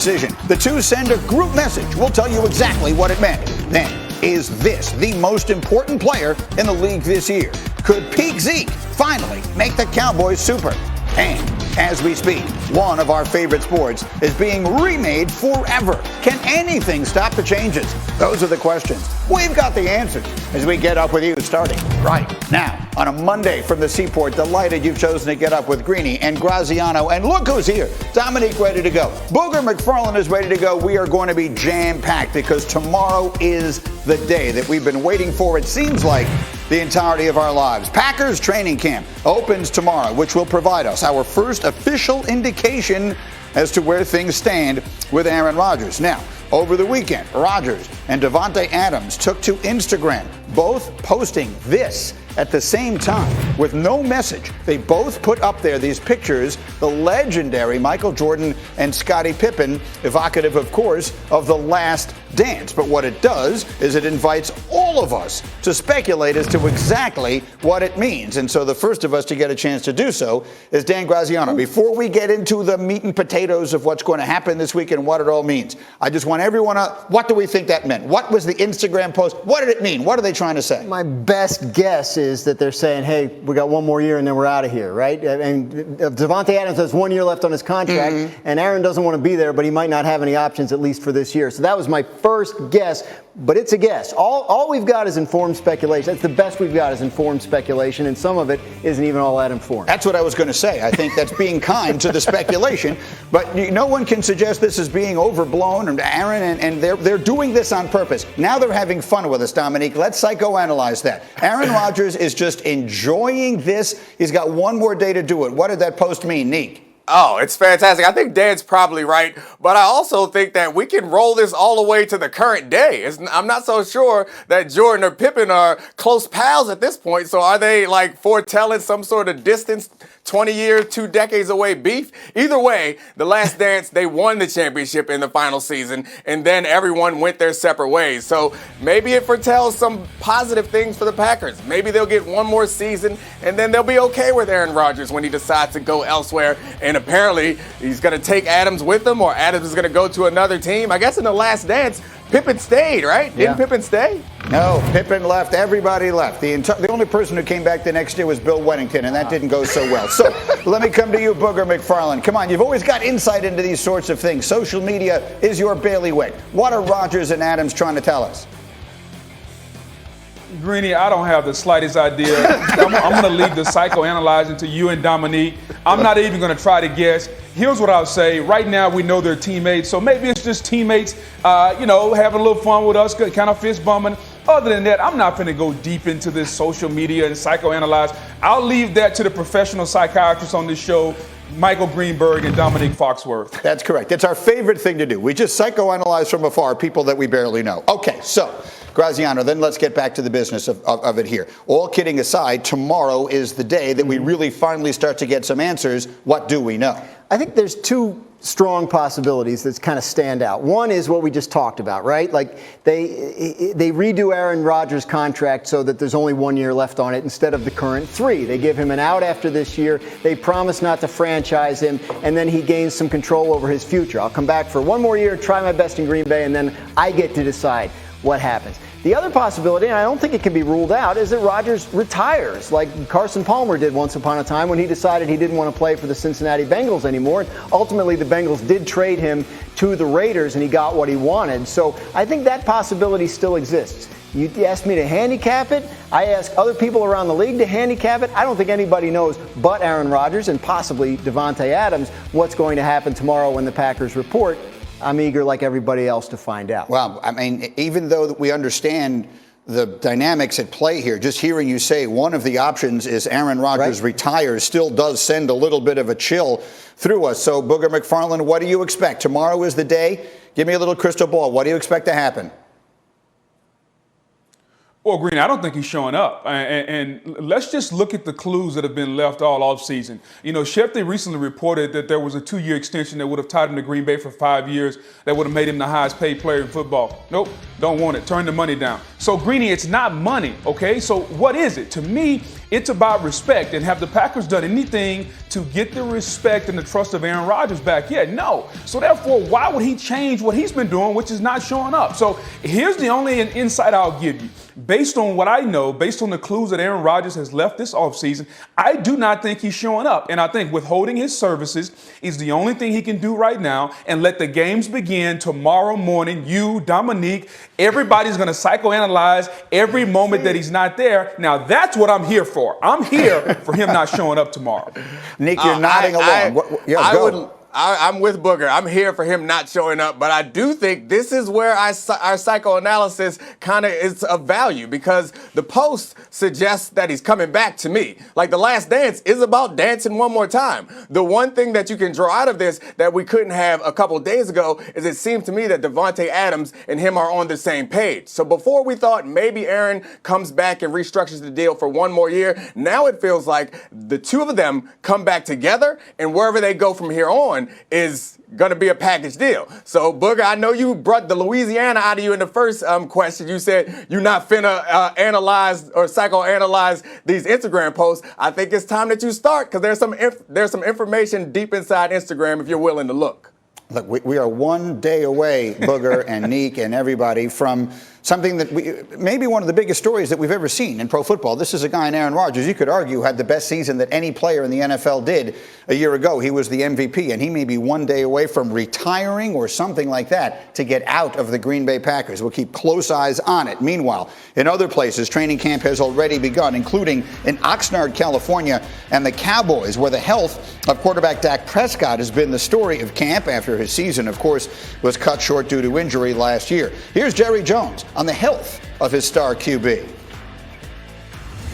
decision. The two send a group message. We'll tell you exactly what it meant. Then, is this the most important player in the league this year? Could peak Zeke finally make the Cowboys super? And as we speak, one of our favorite sports is being remade forever. Can anything stop the changes? Those are the questions. We've got the answers as we get up with you starting right now on a Monday from the Seaport. Delighted you've chosen to get up with Greeny and Graziano. And look who's here. Dominique ready to go. Booger McFarland is ready to go. We are going to be jam-packed because tomorrow is the day that we've been waiting for, it seems like, the entirety of our lives. Packers training camp opens tomorrow, which will provide us our first official indication as to where things stand with Aaron Rodgers. Now, over the weekend, Rodgers and Davante Adams took to Instagram, both posting this at the same time with no message. They both put up there these pictures, the legendary Michael Jordan and Scottie Pippen, evocative, of course, of The Last Dance. But what it does is it invites all of us to speculate as to exactly what it means. And so the first of us to get a chance to do so is Dan Graziano. Before we get into the meat and potatoes of what's going to happen this week and what it all means, I just want everyone to, what do we think that meant? What was the Instagram post? What did it mean? What are they trying to say? My best guess is that they're saying, hey, we got one more year and then we're out of here, right? And Davante Adams has 1 year left on his contract, and Aaron doesn't want to be there, but he might not have any options, at least for this year. So that was my first guess, but it's a guess. All we've got is informed speculation. That's the best we've got is informed speculation, and some of it isn't even all that informed. That's what I was going to say. I think that's being kind to the speculation, but no one can suggest this is being overblown. And Aaron and they're doing this on purpose. Now they're having fun with us, Dominique. Let's psychoanalyze that. Aaron Rodgers is just enjoying this. He's got one more day to do it. What did that post mean, Neek? Oh, it's fantastic. I think Dan's probably right, but I also think that we can roll this all the way to the current day. I'm not so sure that Jordan or Pippen are close pals at this point. So are they like foretelling some sort of distance, 20 years, 2 decades away beef? Either way, The Last Dance, they won the championship in the final season, and then everyone went their separate ways. So maybe it foretells some positive things for the Packers. Maybe they'll get one more season, and then they'll be okay with Aaron Rodgers when he decides to go elsewhere. And apparently, he's going to take Adams with him, or Adams is going to go to another team. I guess in The Last Dance, Pippen stayed, right? Yeah. Didn't Pippen stay? No, Pippen left. Everybody left. The only person who came back the next year was Bill Weddington, and that didn't go so well. So let me come to you, Booger McFarland. Come on, you've always got insight into these sorts of things. Social media is your bailiwick. What are Rodgers and Adams trying to tell us? Greeny, I don't have the slightest idea. I'm going to leave the psychoanalyzing to you and Dominique. I'm not even going to try to guess. Here's what I'll say. Right now, we know they're teammates, so maybe it's just teammates, having a little fun with us, kind of fist bumping. Other than that, I'm not going to go deep into this social media and psychoanalyze. I'll leave that to the professional psychiatrists on this show, Michael Greenberg and Dominique Foxworth. That's correct. It's our favorite thing to do. We just psychoanalyze from afar people that we barely know. Okay, so Graziano, then let's get back to the business of it here. All kidding aside, tomorrow is the day that we really finally start to get some answers. What do we know? I think there's two strong possibilities that kind of stand out. One is what we just talked about, right? Like they redo Aaron Rodgers' contract so that there's only 1 year left on it instead of the current 3. They give him an out after this year. They promise not to franchise him, and then he gains some control over his future. I'll come back for one more year, try my best in Green Bay, and then I get to decide what happens. The other possibility, and I don't think it can be ruled out, is that Rodgers retires like Carson Palmer did once upon a time when he decided he didn't want to play for the Cincinnati Bengals anymore. And ultimately, the Bengals did trade him to the Raiders, and he got what he wanted. So I think that possibility still exists. You asked me to handicap it. I ask other people around the league to handicap it. I don't think anybody knows but Aaron Rodgers and possibly Davante Adams what's going to happen tomorrow when the Packers report. I'm eager, like everybody else, to find out. Well, I mean, even though we understand the dynamics at play here, just hearing you say one of the options is Aaron Rodgers retires still does send a little bit of a chill through us. So, Booger McFarland, what do you expect? Tomorrow is the day. Give me a little crystal ball. What do you expect to happen? Well, Green, I don't think he's showing up. And let's just look at the clues that have been left all offseason. Schefter recently reported that there was a 2-year extension that would have tied him to Green Bay for 5 years that would have made him the highest paid player in football. Nope, don't want it. Turn the money down. So, Greeny, it's not money, okay? So what is it? To me, It's about respect. And have the Packers done anything to get the respect and the trust of Aaron Rodgers back yet? No. So therefore, why would he change what he's been doing, which is not showing up? So here's the only insight I'll give you. Based on what I know, based on the clues that Aaron Rodgers has left this offseason, I do not think he's showing up. And I think withholding his services is the only thing he can do right now, and let the games begin tomorrow morning. You, Dominique, everybody's going to psychoanalyze every moment that he's not there. Now, that's what I'm here for. I'm here for him not showing up tomorrow. Nick, you're nodding along. Go. I'm with Booger. I'm here for him not showing up, but I do think this is where our psychoanalysis kind of is of value, because the post suggests that he's coming back to me. Like, The Last Dance is about dancing one more time. The one thing that you can draw out of this that we couldn't have a couple days ago is it seems to me that Devontae Adams and him are on the same page. So before we thought maybe Aaron comes back and restructures the deal for one more year, now it feels like the two of them come back together, and wherever they go from here on is going to be a package deal. So, Booger, I know you brought the Louisiana out of you in the first question. You said you're not finna analyze or psychoanalyze these Instagram posts. I think it's time that you start, because there's some information deep inside Instagram if you're willing to look. Look, we are one day away, Booger and Neek and everybody, from something that maybe one of the biggest stories that we've ever seen in pro football. This is a guy in Aaron Rodgers, you could argue, had the best season that any player in the NFL did a year ago. He was the MVP, and he may be one day away from retiring or something like that to get out of the Green Bay Packers. We'll keep close eyes on it. Meanwhile, in other places, training camp has already begun, including in Oxnard, California, and the Cowboys, where the health of quarterback Dak Prescott has been the story of camp after his season, of course, was cut short due to injury last year. Here's Jerry Jones on the health of his star QB.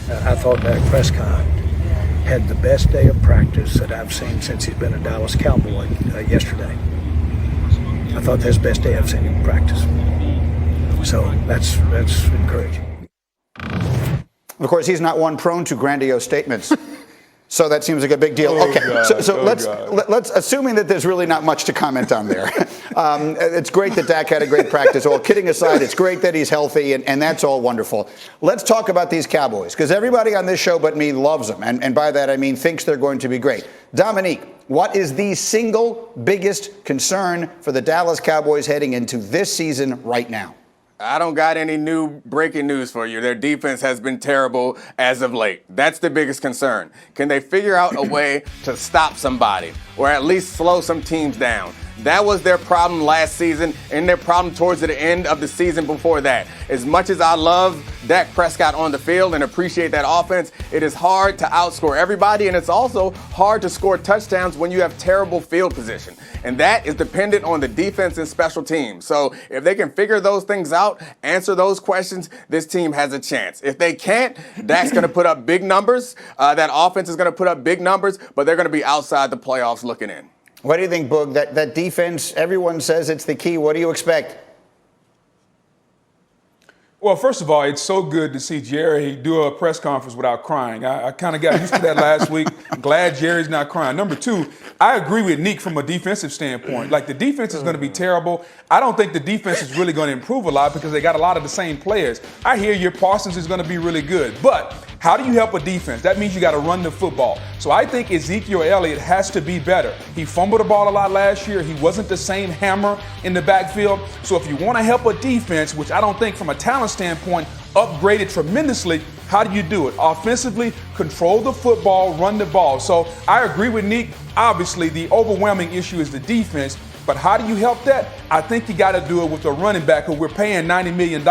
I thought Dak Prescott had the best day of practice that I've seen since he's been a Dallas Cowboy yesterday. I thought that's the best day I've seen him practice. So that's encouraging. Of course, he's not one prone to grandiose statements. So that seems like a big deal. Okay, let's assuming that there's really not much to comment on there. It's great that Dak had a great practice. All kidding aside, it's great that he's healthy, and that's all wonderful. Let's talk about these Cowboys, because everybody on this show but me loves them, and by that I mean thinks they're going to be great. Dominique, what is the single biggest concern for the Dallas Cowboys heading into this season right now? I don't got any new breaking news for you. Their defense has been terrible as of late. That's the biggest concern. Can they figure out a way to stop somebody, or at least slow some teams down? That was their problem last season, and their problem towards the end of the season before that. As much as I love Dak Prescott on the field and appreciate that offense, it is hard to outscore everybody, and it's also hard to score touchdowns when you have terrible field position. And that is dependent on the defense and special teams. So if they can figure those things out, answer those questions, this team has a chance. If they can't, Dak's going to put up big numbers. That offense is going to put up big numbers, but they're going to be outside the playoffs looking in. What do you think, Boog? That defense, everyone says it's the key. What do you expect? Well, first of all, it's so good to see Jerry do a press conference without crying. I kind of got used to that last week. Glad Jerry's not crying. Number two, I agree with Neek from a defensive standpoint. Like, the defense is going to be terrible. I don't think the defense is really going to improve a lot because they got a lot of the same players. I hear your Parsons is going to be really good, but how do you help a defense? That means you got to run the football. So I think Ezekiel Elliott has to be better. He fumbled the ball a lot last year. He wasn't the same hammer in the backfield. So if you want to help a defense, which I don't think from a talent standpoint upgraded tremendously, how do you do it? Offensively, control the football, run the ball. So I agree with Neek. Obviously, the overwhelming issue is the defense. But how do you help that? I think you got to do it with a running back who we're paying $90 million,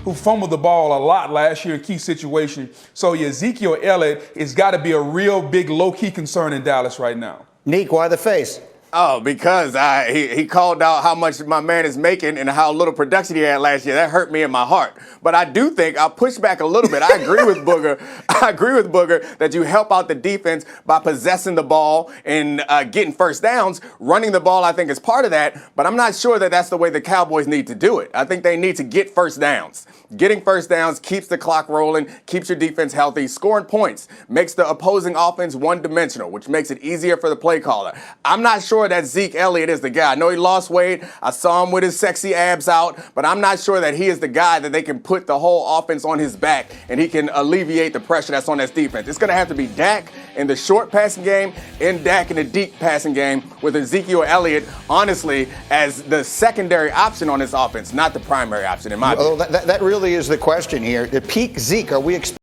who fumbled the ball a lot last year in key situations. So Ezekiel Elliott has got to be a real big low-key concern in Dallas right now. Neek, why the face? Oh, because he called out how much my man is making and how little production he had last year. That hurt me in my heart. But I do think I'll push back a little bit. I agree with Booger. I agree with Booger that you help out the defense by possessing the ball and getting first downs. Running the ball, I think, is part of that. But I'm not sure that that's the way the Cowboys need to do it. I think they need to get first downs. Getting first downs keeps the clock rolling, keeps your defense healthy. Scoring points makes the opposing offense one-dimensional, which makes it easier for the play caller. I'm not sure sure that Zeke Elliott is the guy. I know he lost weight. I saw him with his sexy abs out, but I'm not sure that he is the guy that they can put the whole offense on his back and he can alleviate the pressure that's on that defense. It's going to have to be Dak in the short passing game and Dak in the deep passing game with Ezekiel Elliott, honestly, as the secondary option on this offense, not the primary option, in my opinion. That really is the question here. The peak Zeke, are we expecting